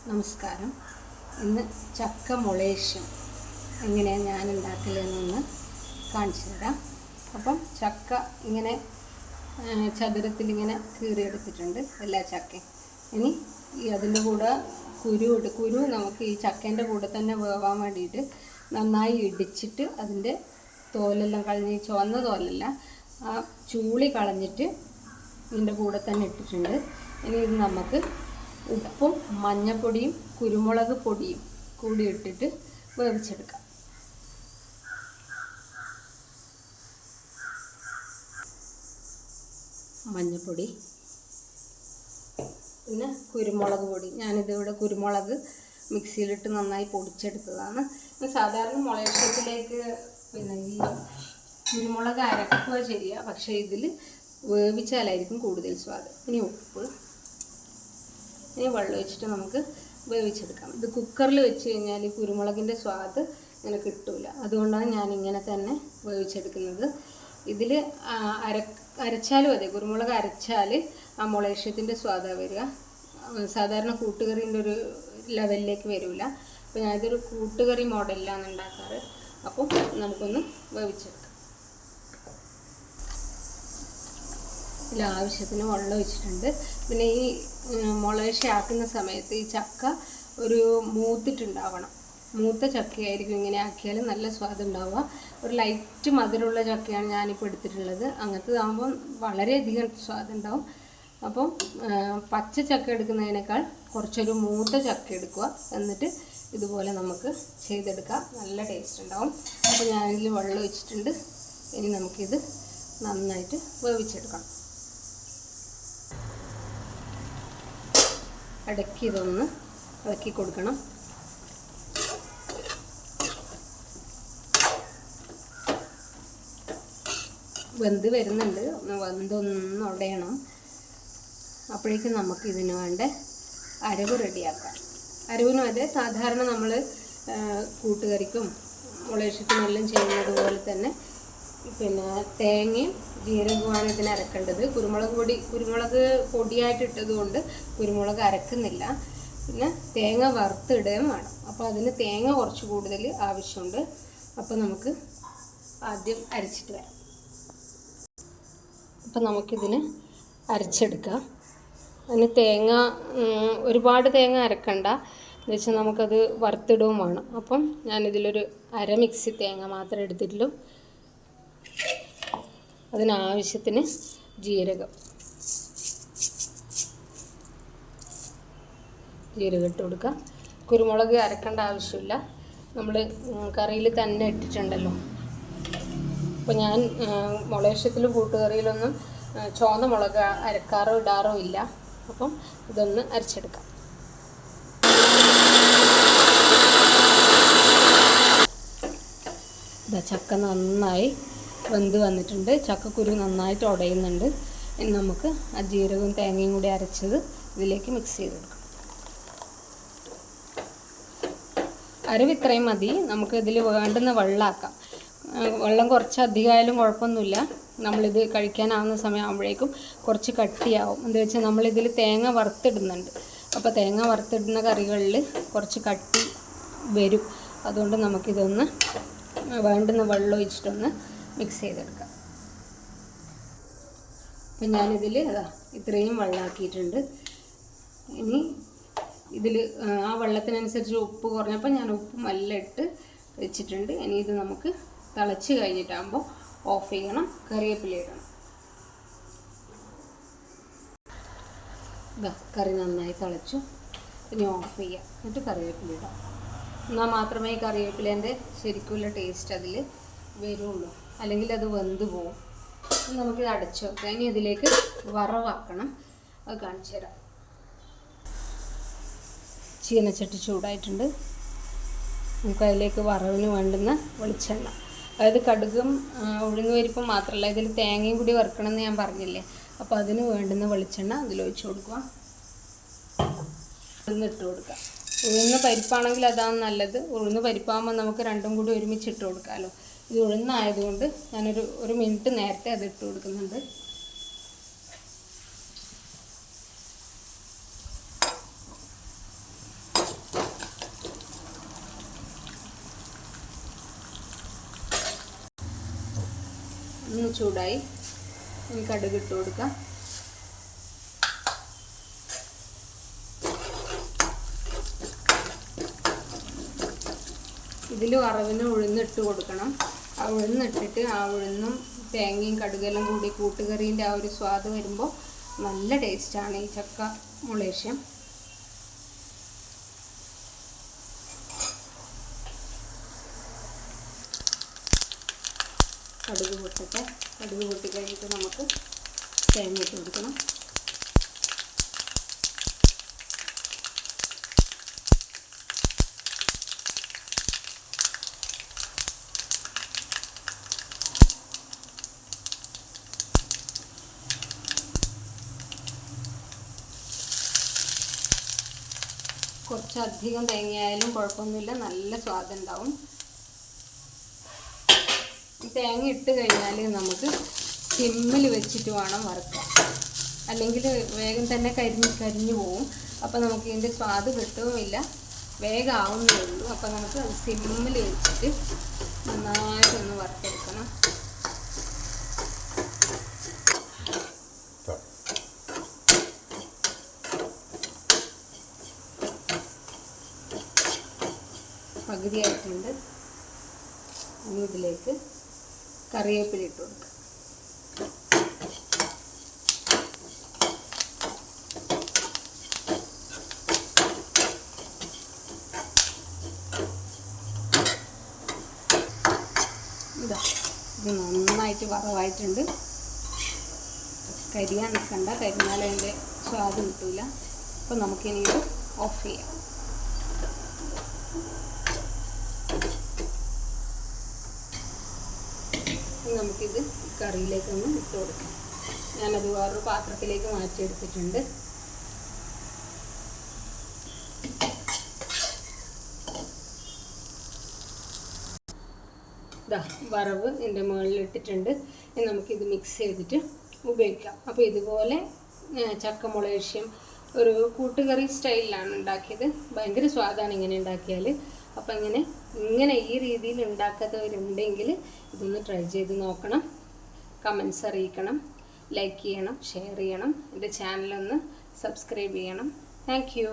നമസ്കാരം. ഇന്ന് ചക്ക മുളേഷ്യം എങ്ങനെയാണ് ഞാൻ ഉണ്ടാക്കലെന്നൊന്ന് കാണിച്ചു തരാം. അപ്പം ചക്ക ഇങ്ങനെ ചതുരത്തിലിങ്ങനെ കീറിയെടുത്തിട്ടുണ്ട് എല്ലാ ചക്കയും. ഇനി അതിൻ്റെ കൂടെ കുരു നമുക്ക് ഈ ചക്കേൻ്റെ കൂടെ തന്നെ വേവാൻ വേണ്ടിയിട്ട് നന്നായി ഇടിച്ചിട്ട് അതിൻ്റെ തോലെല്ലാം കളഞ്ഞ് ചുവന്ന തോലല്ല ആ ചൂളി കളഞ്ഞിട്ട് ഇതിൻ്റെ കൂടെ തന്നെ ഇട്ടിട്ടുണ്ട്. ഇനി ഇത് നമുക്ക് ഉപ്പും മഞ്ഞൾപ്പൊടിയും കുരുമുളക് പൊടിയും കൂടി ഇട്ടിട്ട് വേവിച്ചെടുക്കാം. മഞ്ഞൾപ്പൊടി, പിന്നെ കുരുമുളക് പൊടി. ഞാനിതിവിടെ കുരുമുളക് മിക്സിയിലിട്ട് നന്നായി പൊടിച്ചെടുത്തതാണ്. സാധാരണ മുളയക്ഷത്തിലേക്ക് പിന്നെ ഈ കുരുമുളക് അരക്കുക ശരിയാണ്, പക്ഷേ ഇതിൽ വേവിച്ചാലായിരിക്കും കൂടുതൽ സ്വാദ്. ഇനി ഉപ്പ്, ഇനി വെള്ളം ഒഴിച്ചിട്ട് നമുക്ക് വേവിച്ചെടുക്കാം. ഇത് കുക്കറിൽ വെച്ച് കഴിഞ്ഞാൽ ഈ കുരുമുളകിൻ്റെ സ്വാദ് ഇങ്ങനെ കിട്ടില്ല. അതുകൊണ്ടാണ് ഞാനിങ്ങനെ തന്നെ വേവിച്ചെടുക്കുന്നത്. ഇതിൽ അരച്ചാലും അതെ, കുരുമുളക് അരച്ചാൽ ആ മുളയഷ്യത്തിൻ്റെ സ്വാദാണ് വരിക. സാധാരണ കൂട്ടുകറീൻ്റെ ഒരു ലെവലിലേക്ക് വരില്ല. അപ്പോൾ ഞാനിതൊരു കൂട്ടുകറി മോഡലിലാണ് ഉണ്ടാക്കാറ്. അപ്പോൾ നമുക്കൊന്ന് വേവിച്ചെടുക്കാം. ഇതിൽ ആവശ്യത്തിന് വെള്ളം ഒഴിച്ചിട്ടുണ്ട്. പിന്നെ ഈ മുളയശ്ശി ആക്കുന്ന സമയത്ത് ഈ ചക്ക ഒരു മൂത്തിട്ടുണ്ടാവണം. മൂത്ത ചക്കയായിരിക്കും ഇങ്ങനെ ആക്കിയാൽ നല്ല സ്വാദ് ഉണ്ടാവുക. ഒരു ലൈറ്റ് മധുരമുള്ള ചക്കയാണ് ഞാനിപ്പോൾ എടുത്തിട്ടുള്ളത്. അങ്ങനത്തതാകുമ്പം വളരെയധികം സ്വാദുണ്ടാവും. അപ്പം പച്ച ചക്ക എടുക്കുന്നതിനേക്കാൾ കുറച്ചൊരു മൂത്ത ചക്ക എടുക്കുക, എന്നിട്ട് ഇതുപോലെ നമുക്ക് ചെയ്തെടുക്കാം. നല്ല ടേസ്റ്റ് ഉണ്ടാവും. അപ്പോൾ ഞാനിതിൽ വെള്ളം ഒഴിച്ചിട്ടുണ്ട്. ഇനി നമുക്കിത് നന്നായിട്ട് വേവിച്ചെടുക്കാം. ഇതൊന്ന് ഇളക്കി കൊടുക്കണം. വെന്ത് വരുന്നുണ്ട്, വെന്തൊന്ന് ഉടയണം. അപ്പോഴേക്കും നമുക്ക് ഇതിന് വേണ്ട അരവ് റെഡിയാക്കാം. അരവിനും അതെ, സാധാരണ നമ്മൾ കൂട്ടുകറിക്കും മുളയഷ്യത്തിനെല്ലാം ചെയ്യുന്നത് പോലെ തന്നെ പിന്നെ തേങ്ങയും ജീരകവുമാണ് ഇതിന് അരക്കേണ്ടത്. കുരുമുളക് പൊടിയായിട്ട് ഇട്ടത് കൊണ്ട് കുരുമുളക് അരക്കുന്നില്ല. പിന്നെ തേങ്ങ വറുത്തിടുകയും വേണം. അപ്പോൾ അതിന് തേങ്ങ കുറച്ച് കൂടുതൽ ആവശ്യമുണ്ട്. അപ്പോൾ നമുക്ക് ആദ്യം അരച്ചിട്ട് വരാം. അപ്പോൾ നമുക്കിതിന് അരച്ചെടുക്കാം. അതിന് തേങ്ങ ഒരുപാട് തേങ്ങ അരക്കണ്ട, എന്ന് വെച്ചാൽ നമുക്കത് വറുത്തിടുകയും വേണം. അപ്പം ഞാനിതിലൊരു അര മിക്സി തേങ്ങ മാത്രമേ എടുത്തിട്ടുള്ളൂ. അതിനാവശ്യത്തിന് ജീരകം ഇട്ട് കൊടുക്കുക. കുരുമുളക് അരക്കേണ്ട ആവശ്യമില്ല, നമ്മൾ കറിയിൽ തന്നെ ഇട്ടിട്ടുണ്ടല്ലോ. അപ്പോൾ ഞാൻ മുളയഷ്യത്തിലും കൂട്ടുകറിയിലൊന്നും ചുവന്ന മുളക് അരക്കാറോ ഇടാറോ ഇല്ല. അപ്പം ഇതൊന്ന് അരച്ചെടുക്കാം. ചക്ക നന്നായി വെന്ത് വന്നിട്ടുണ്ട്. ചക്കക്കുരു നന്നായിട്ട് ഉടയുന്നുണ്ട്. ഇനി നമുക്ക് ആ ജീരകവും തേങ്ങയും കൂടി അരച്ചത് ഇതിലേക്ക് മിക്സ് ചെയ്ത് കൊടുക്കാം. അരവ് ഇത്രയും മതി. നമുക്ക് ഇതിൽ വേണ്ടുന്ന വെള്ളമാക്കാം. വെള്ളം കുറച്ച് അധികമായാലും കുഴപ്പമൊന്നുമില്ല. നമ്മളിത് കഴിക്കാനാവുന്ന സമയമാകുമ്പോഴേക്കും കുറച്ച് കട്ടിയാവും. എന്താ വെച്ചാൽ നമ്മളിതിൽ തേങ്ങ വറുത്തിടുന്നുണ്ട്. അപ്പോൾ തേങ്ങ വറുത്തിടുന്ന കറികളിൽ കുറച്ച് കട്ടി വരും. അതുകൊണ്ട് നമുക്കിതൊന്ന് വേണ്ടുന്ന വെള്ളം ഒഴിച്ചിട്ടൊന്ന് മിക്സ് ചെയ്തെടുക്കാം. അപ്പം ഞാനിതിൽ ഇത്രയും വെള്ളമാക്കിയിട്ടുണ്ട്. ഇനി ഇതിൽ ആ വെള്ളത്തിനനുസരിച്ച് ഉപ്പ് കുറഞ്ഞപ്പോൾ ഞാൻ ഉപ്പ് എല്ലാം ഇട്ട് വെച്ചിട്ടുണ്ട്. ഇനി ഇത് നമുക്ക് തിളച്ച് കഴിഞ്ഞിട്ടാകുമ്പോൾ ഓഫ് ചെയ്യണം. കറിവേപ്പില ഇടണം. കറി നന്നായി തിളച്ചു. ഇനി ഓഫ് ചെയ്യാം. എന്നിട്ട് കറിവേപ്പില ഇടാം. എന്നാൽ മാത്രമേ ഈ കറിവേപ്പിലേൻ്റെ ശരിക്കുള്ള ടേസ്റ്റ് അതിൽ വരുള്ളൂ, അല്ലെങ്കിൽ അത് വെന്ത് പോവും. നമുക്കിത് അടച്ചു വെക്കാം. ഇനി ഇതിലേക്ക് വറവാക്കണം. അത് കാണിച്ചു തരാം. ചീനച്ചട്ടി ചൂടായിട്ടുണ്ട്. നമുക്ക് അതിലേക്ക് വറവിന് വേണ്ടുന്ന വെളിച്ചെണ്ണ, അതായത് കടുകും ഉഴുന്നുപരിപ്പും മാത്രമല്ല, ഇതിൽ തേങ്ങയും കൂടി വറുക്കണമെന്ന് ഞാൻ പറഞ്ഞില്ലേ. അപ്പോൾ അതിന് വേണ്ടുന്ന വെളിച്ചെണ്ണ അതിലൊഴിച്ച് കൊടുക്കുക. ഇട്ട് കൊടുക്കുക. ഉഴുന്ന് പരിപ്പാണെങ്കിൽ അതാണ് നല്ലത്. ഉഴുന്ന് പരിപ്പാകുമ്പോൾ നമുക്ക് രണ്ടും കൂടി ഒരുമിച്ച് ഇട്ട് കൊടുക്കാമല്ലോ. ഇത് ഉഴുന്നായതുകൊണ്ട് ഞാനൊരു മിനിറ്റ് നേരത്തെ അത് ഇട്ട് കൊടുക്കുന്നുണ്ട്. ഒന്ന് ചൂടായി. ഇനി കടുക് ഇട്ട് കൊടുക്കാം. ഇതിൽ വറവിന് ഉഴുന്നിട്ട് കൊടുക്കണം. ആ ഉഴുന്നിട്ടിട്ട് ആ ഉഴുന്നും തേങ്ങയും കടുകെല്ലാം കൂടി കൂട്ടുകറീൻ്റെ ആ ഒരു സ്വാദ് വരുമ്പോൾ നല്ല ടേസ്റ്റാണ് ഈ ചക്ക മുളേഷ്യം. കടുക് പൊട്ടട്ടെ. കടുക് പൊട്ടി കഴിഞ്ഞിട്ട് നമുക്ക് തേങ്ങ ഇട്ട് കൊടുക്കണം. കുറച്ചധികം തേങ്ങയായാലും കുഴപ്പമൊന്നുമില്ല, നല്ല സ്വാദുണ്ടാവും. തേങ്ങ ഇട്ട് കഴിഞ്ഞാൽ നമുക്ക് സിമ്മിൽ വെച്ചിട്ട് വേണം വറുക്കാൻ, അല്ലെങ്കിൽ വേഗം തന്നെ കരിഞ്ഞു പോവും. അപ്പോൾ നമുക്ക് ഇതിൻ്റെ സ്വാദ് കിട്ടുകയുമില്ല, വേഗം ആവുന്നേ ഉള്ളൂ. അപ്പോൾ നമുക്ക് സിമ്മിൽ വെച്ചിട്ട് നന്നായിട്ടൊന്ന് വറുത്തെടുക്കണം. പകുതിയായിട്ടുണ്ട്. ഇനി ഇതിലേക്ക് കറിവേപ്പില ഇട്ട് കൊടുക്കുക. ഇതാ ഇത് നന്നായിട്ട് വറവായിട്ടുണ്ട്. കരിയാൻ നിൽക്കണ്ട, കരിഞ്ഞാൽ അതിൻ്റെ സ്വാദ് കിട്ടില്ല. അപ്പോൾ നമുക്കിനി ഇത് ഓഫ് ചെയ്യാം. നമുക്കിത് കറിയിലേക്കൊന്ന് ഇട്ട് കൊടുക്കാം. ഞാനത് വേറൊരു പാത്രത്തിലേക്ക് മാറ്റിയെടുത്തിട്ടുണ്ട്. ഇതാ വറവ് എൻ്റെ മുകളിലിട്ടിട്ടുണ്ട്. ഇനി നമുക്കിത് മിക്സ് ചെയ്തിട്ട് ഉപയോഗിക്കാം. അപ്പോൾ ഇതുപോലെ ചക്ക മുളേഷ്യം ഒരു കൂട്ടുകറി സ്റ്റൈലിലാണ് ഉണ്ടാക്കിയത്. ഭയങ്കര സ്വാദാണ് ഇങ്ങനെ ഉണ്ടാക്കിയാൽ. അപ്പം ഇങ്ങനെ ഈ രീതിയിൽ ഉണ്ടാക്കാത്തവരുണ്ടെങ്കിൽ ഇതൊന്ന് ട്രൈ ചെയ്ത് നോക്കണം. കമൻസ് അറിയിക്കണം, ലൈക്ക് ചെയ്യണം, ഷെയർ ചെയ്യണം, എൻ്റെ ചാനലൊന്ന് സബ്സ്ക്രൈബ് ചെയ്യണം. Thank you.